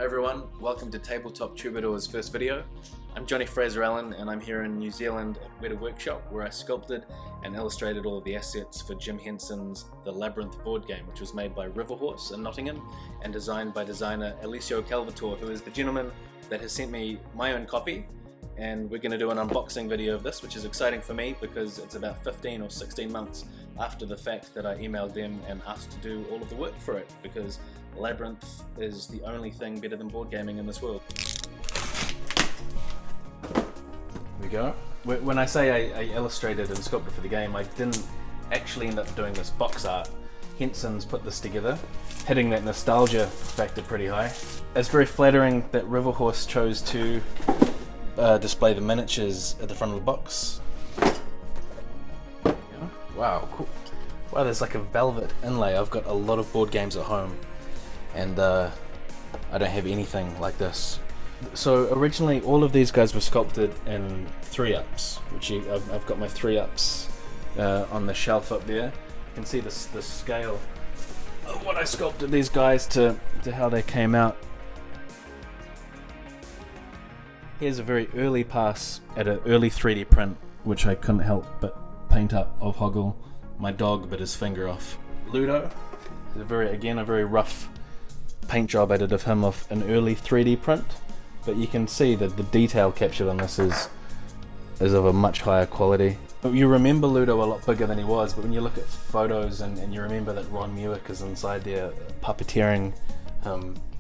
Hi everyone, welcome to Tabletop Troubadour's first video. I'm Johnny Fraser-Allen and I'm here in New Zealand at Weta Workshop where I sculpted and illustrated all of the assets for Jim Henson's The Labyrinth board game, which was made by Riverhorse in Nottingham and designed by designer Alessio Calvatore, who is the gentleman that has sent me my own copy. And we're going to do an unboxing video of this, which is exciting for me because it's about 15 or 16 months after the fact that I emailed them and asked to do all of the work for it, because Labyrinth is the only thing better than board gaming in this world. There we go. When I say I illustrated and sculpted for the game, I didn't actually end up doing this box art. Henson's put this together, hitting that nostalgia factor pretty high. It's very flattering that Riverhorse chose to display the miniatures at the front of the box. Yeah. Wow, cool. Wow, there's like a velvet inlay. I've got a lot of board games at home and I don't have anything like this. So originally all of these guys were sculpted in 3-ups, which I've got my 3-ups on the shelf up there. You can see the scale of what I sculpted these guys to how they came out. Here's a very early pass at an early 3D print, which I couldn't help but paint up of Hoggle. My dog bit his finger off. Ludo, a very rough paint job I did of him off an early 3D print, but you can see that the detail captured on this is of a much higher quality. You remember Ludo a lot bigger than he was, but when you look at photos and you remember that Ron Muick is inside there puppeteering,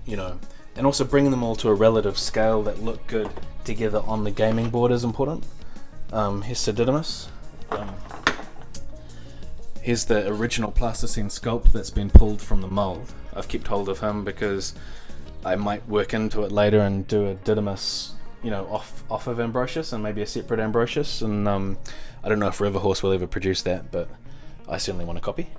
you know, and also bringing them all to a relative scale that look good together on the gaming board is important. Here's Sir Didymus. Here's the original plasticine sculpt that's been pulled from the mold. I've kept hold of him because I might work into it later and do a Didymus, you know, off of Ambrosius and maybe a separate Ambrosius, and I don't know if Riverhorse will ever produce that, but I certainly want a copy.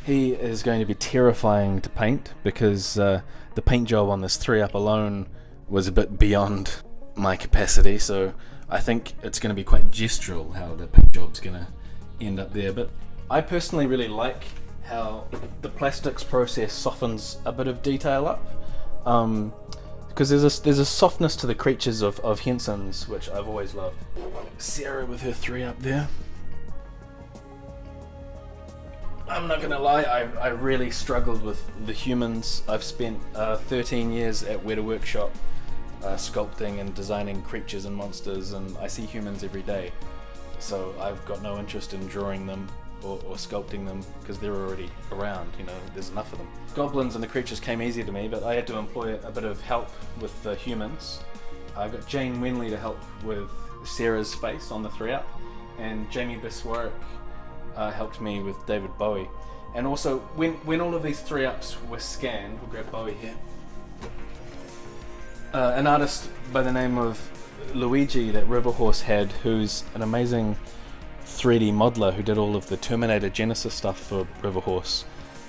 He is going to be terrifying to paint because the paint job on this 3-up alone was a bit beyond my capacity, so I think it's going to be quite gestural how the paint job's going to end up there. But I personally really like how the plastics process softens a bit of detail up, because there's a softness to the creatures of Henson's which I've always loved. Sarah with her 3-up there. I'm not gonna lie, I really struggled with the humans. I've spent 13 years at Weta Workshop sculpting and designing creatures and monsters, and I see humans every day, so I've got no interest in drawing them or sculpting them because they're already around, you know, there's enough of them. Goblins and the creatures came easy to me, but I had to employ a bit of help with the humans. I got Jane Wenley to help with Sarah's face on the 3-up, and Jamie Biswarrick helped me with David Bowie. And also, when all of these 3-ups were scanned, we'll grab Bowie here, an artist by the name of Luigi that Riverhorse had, who's an amazing 3D modeler who did all of the Terminator Genesis stuff for Riverhorse.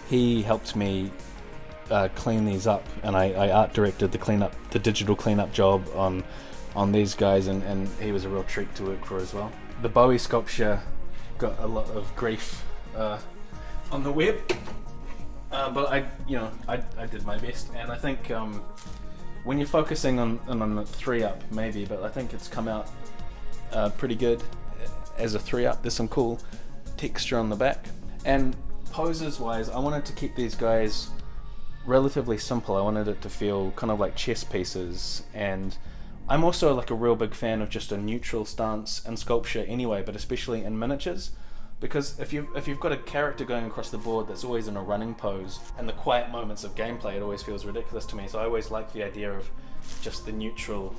He helped me clean these up, and I art directed the digital cleanup job on these guys, and he was a real treat to work for as well. The Bowie sculpture got a lot of grief on the web, but I did my best, and I think when you're focusing on the 3-up maybe, but I think it's come out pretty good as a 3-up. There's some cool texture on the back, and poses wise I wanted to keep these guys relatively simple. I wanted it to feel kind of like chess pieces, and I'm also like a real big fan of just a neutral stance in sculpture anyway, but especially in miniatures, because if you've got a character going across the board that's always in a running pose, and the quiet moments of gameplay, it always feels ridiculous to me. So I always like the idea of just the neutral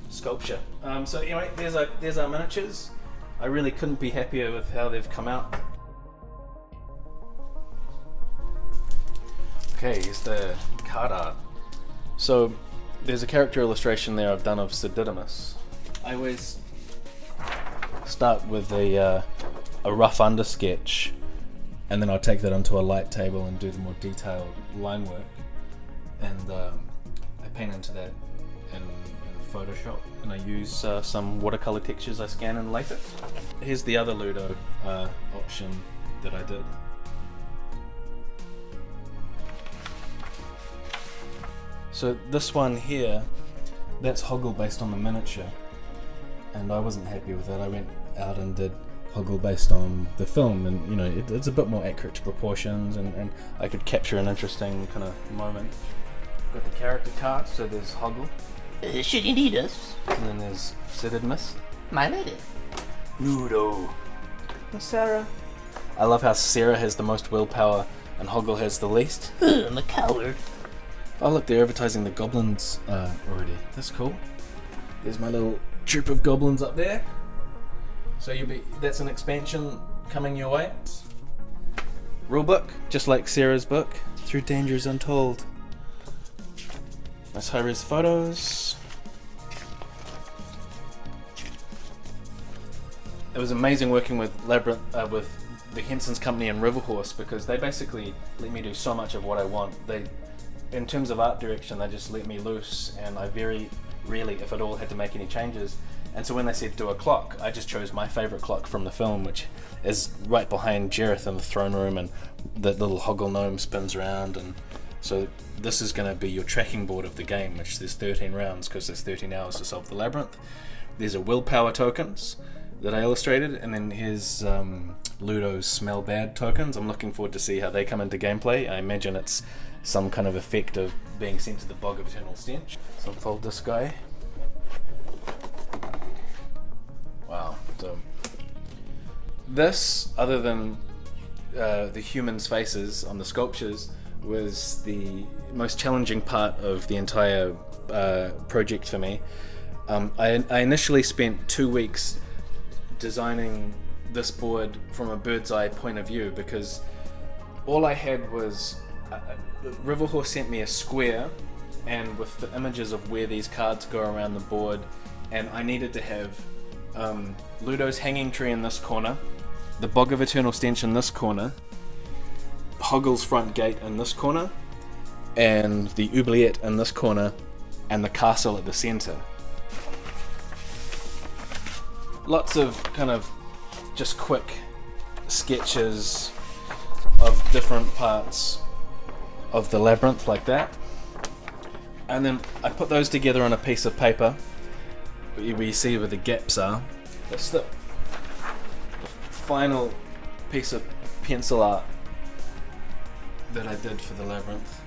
sculpture. So anyway, there's our miniatures. I really couldn't be happier with how they've come out. Okay, here's the card art. So there's a character illustration there I've done of Sir Didymus. I always start with a rough undersketch, and then I'll take that onto a light table and do the more detailed line work, and I paint into that in Photoshop, and I use some watercolor textures I scan in later. Here's the other Ludo option that I did. So this one here, that's Hoggle based on the miniature, and I wasn't happy with it. I went out and did Hoggle based on the film, and you know, it's a bit more accurate to proportions, and I could capture an interesting kind of moment. Got the character card, so there's Hoggle. Should you need us? And then there's Sididmus. My lady. Ludo. And Sarah. I love how Sarah has the most willpower and Hoggle has the least. I'm a coward. Oh look, they're advertising the goblins already. That's cool. There's my little troop of goblins up there. So that's an expansion coming your way. Rulebook, just like Sarah's book, Through Dangers Untold. Nice high-res photos. It was amazing working with Labyrinth, with the Henson's company and Riverhorse, because they basically let me do so much of what I want. In terms of art direction, they just let me loose, and I very rarely, if at all, had to make any changes. And so when they said do a clock, I just chose my favourite clock from the film, which is right behind Jareth in the throne room, and the little Hoggle gnome spins around. And so this is going to be your tracking board of the game, which there's 13 rounds because there's 13 hours to solve the labyrinth. There's a willpower tokens that I illustrated, and then here's Ludo's smell bad tokens. I'm looking forward to see how they come into gameplay. I imagine it's some kind of effect of being sent to the Bog of Eternal Stench. So unfold this guy. Wow. So this, other than the humans' faces on the sculptures, was the most challenging part of the entire project for me. I initially spent 2 weeks designing this board from a bird's eye point of view, because all I had was Riverhorse sent me a square and with the images of where these cards go around the board, and I needed to have Ludo's hanging tree in this corner, the Bog of Eternal Stench in this corner, Hoggle's front gate in this corner, and the oubliette in this corner, and the castle at the centre. Lots of kind of just quick sketches of different parts of the labyrinth like that. And then I put those together on a piece of paper where you see where the gaps are. That's the final piece of pencil art that I did for the labyrinth.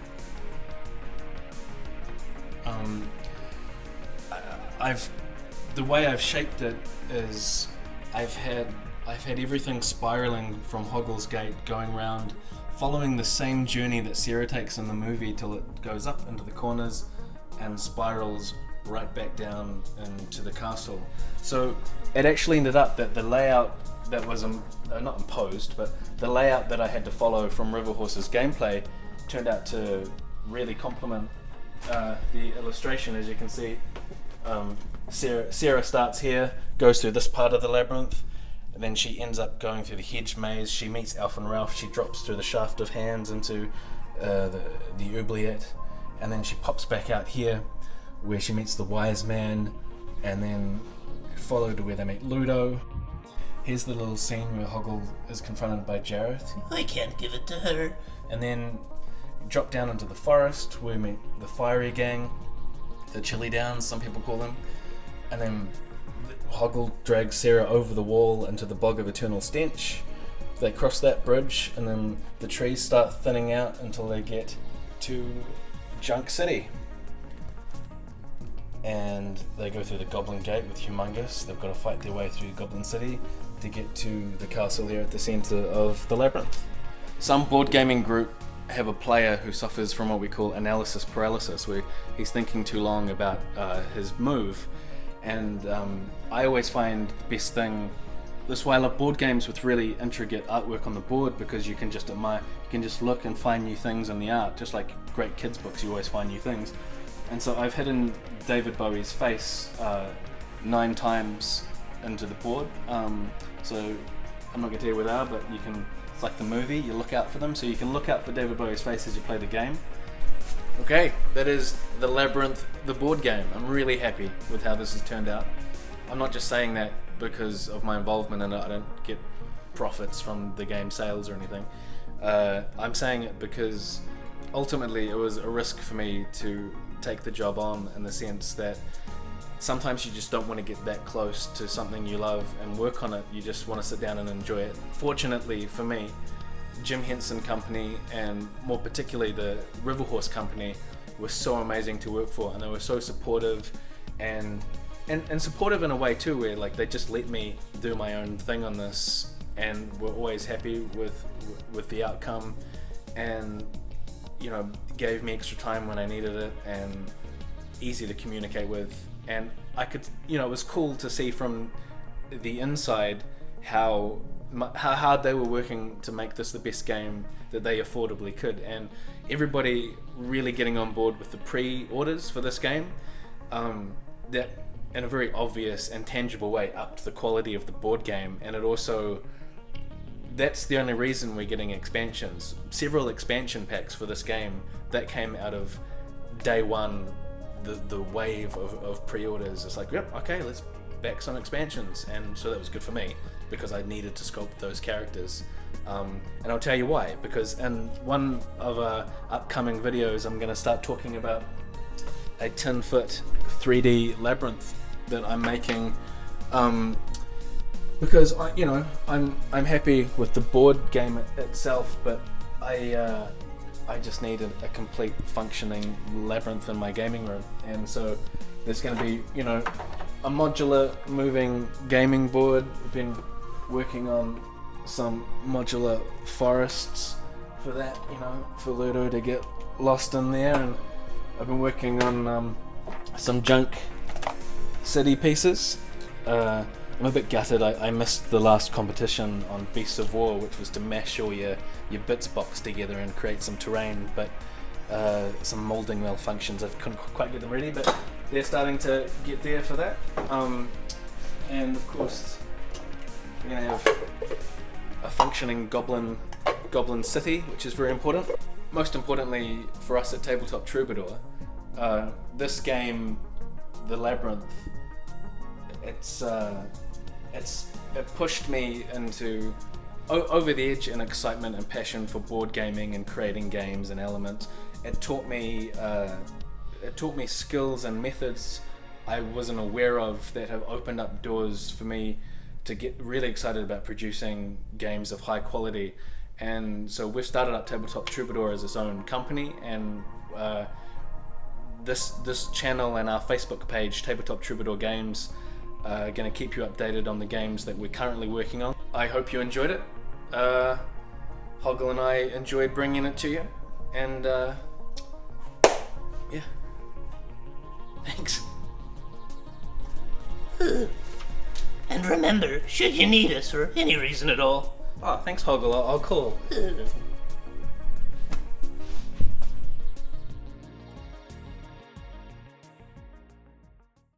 The way I've shaped it is I've had everything spiraling from Hoggle's Gate going round, following the same journey that Sarah takes in the movie till it goes up into the corners and spirals right back down into the castle. So it actually ended up that the layout that was not imposed, but the layout that I had to follow from Riverhorse's gameplay turned out to really complement the illustration. As you can see, Sarah starts here, goes through this part of the labyrinth, and then she ends up going through the hedge maze. She meets Alf and Ralph. She drops through the shaft of hands into the oubliette, and then she pops back out here where she meets the wise man, and then follow to where they meet Ludo. Here's the little scene where Hoggle is confronted by Jareth. I can't give it to her. And then drop down into the forest where we meet the Fiery Gang, the Chili Downs, some people call them. And then Hoggle drags Sarah over the wall into the Bog of Eternal Stench. They cross that bridge, and then the trees start thinning out until they get to Junk City. And they go through the Goblin Gate with Humongous. They've got to fight their way through Goblin City to get to the castle there at the centre of the labyrinth. Some board gaming group have a player who suffers from what we call analysis paralysis, where he's thinking too long about his move. And I always find the best thing, that's why I love board games with really intricate artwork on the board, because you can just admire, you can just look and find new things in the art, just like great kids books, you always find new things. And so I've hidden David Bowie's face 9 times into the board. So I'm not going to tell you where they are, but you can, it's like the movie, you look out for them, so you can look out for David Bowie's face as you play the game. Okay, that is the Labyrinth, the board game. I'm really happy with how this has turned out. I'm not just saying that because of my involvement in it. I don't get profits from the game sales or anything. I'm saying it because ultimately it was a risk for me to take the job on, in the sense that sometimes you just don't want to get that close to something you love and work on it. You just want to sit down and enjoy it. Fortunately for me, Jim Henson Company, and more particularly the Riverhorse Company, were so amazing to work for, and they were so supportive and supportive in a way too, where like they just let me do my own thing on this, and were always happy with the outcome, and you know, gave me extra time when I needed it, and easy to communicate with. And I could, you know, it was cool to see from the inside how hard they were working to make this the best game that they affordably could, and everybody really getting on board with the pre-orders for this game, that in a very obvious and tangible way upped the quality of the board game. And it also, that's the only reason we're getting expansions, several expansion packs for this game that came out of day one, the wave of pre-orders. It's like, yep, okay, let's back some expansions. And so that was good for me, because I needed to sculpt those characters. And I'll tell you why, because in one of our upcoming videos I'm going to start talking about a 10-foot 3D Labyrinth that I'm making, because I'm happy with the board game itself, but I just need a complete functioning Labyrinth in my gaming room. And so there's going to be, you know, a modular moving gaming board. We've been working on some modular forests for that, you know, for Ludo to get lost in there, and I've been working on some junk city pieces. I'm a bit gutted, I missed the last competition on Beasts of War, which was to mash all your bits box together and create some terrain, but some moulding malfunctions, I couldn't quite get them ready, but they're starting to get there for that. And of course we're going to have a functioning goblin city, which is very important. Most importantly for us at Tabletop Troubadour, this game, the Labyrinth, it pushed me into over the edge in excitement and passion for board gaming and creating games and elements. It taught me skills and methods I wasn't aware of that have opened up doors for me to get really excited about producing games of high quality. And so we've started up Tabletop Troubadour as its own company, and this channel and our Facebook page, Tabletop Troubadour Games, are going to keep you updated on the games that we're currently working on. I hope you enjoyed it. Hoggle and I enjoyed bringing it to you, and yeah, thanks. And remember, should you need us for any reason at all. Oh, thanks Hoggle, I'll call.